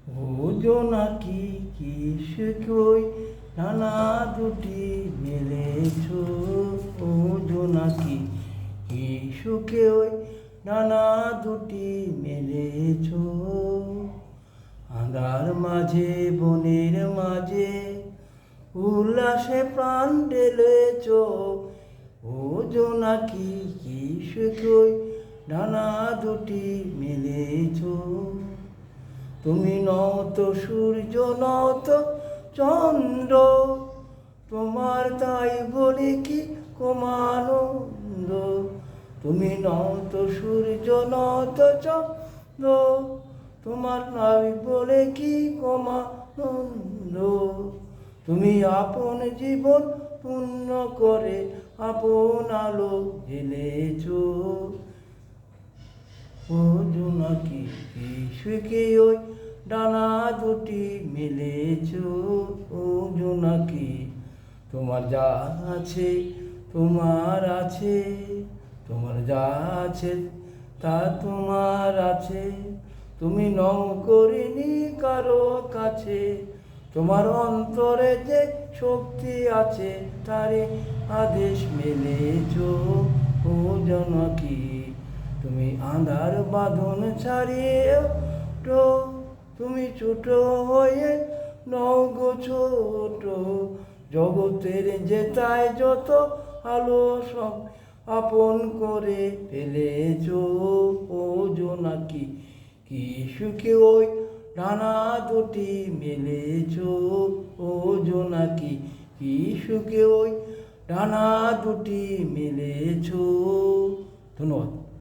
ও জোনাকি কি সুখই ডানা দুটি মেলেছ। ও জোনাকি কি সুখে ওই ডানা দুটি মেলেছ। আঁধার মাঝে বনের মাঝে উল্লাসে প্রাণ ঢেলেছ। ও জোনাকি কি সুখে ওই ডানা দুটি মেলেছ। তুমি নত সূর্য নত চন্দ্র, তোমার তাই বলে কি কমানন্দ। তুমি নত সূর্য নত চন্দ্র, তোমার তাই বলে কি কমানন্দ। তুমি আপন জীবন পূর্ণ করে আপন আলো জ্বেলেছ। ও জোনাকি কি সুখে ওই ডানা দুটি মেলেছ। ও জোনাকি তোমার যা আছে তোমার আছে, তোমার যা আছে তা তোমার আছে। তুমি নও করিনি কারো কাছে, তোমার অন্তরে যে শক্তি আছে তারে আদেশ মেলেছ। ও জোনাকি তুমি আঁধার বাঁধন ছাড়িয়ে ওঠো, তুমি ছোট হয়ে নও গো ছোট। জগতের যেতায় যত আলো সব আপন করে ফেলেছ। ও জোনাকি কি সুখে ওই ডানা দুটি মেলেছ। ও জোনাকি কি সুখে ওই ডানা দুটি মেলেছ। ধন্যবাদ।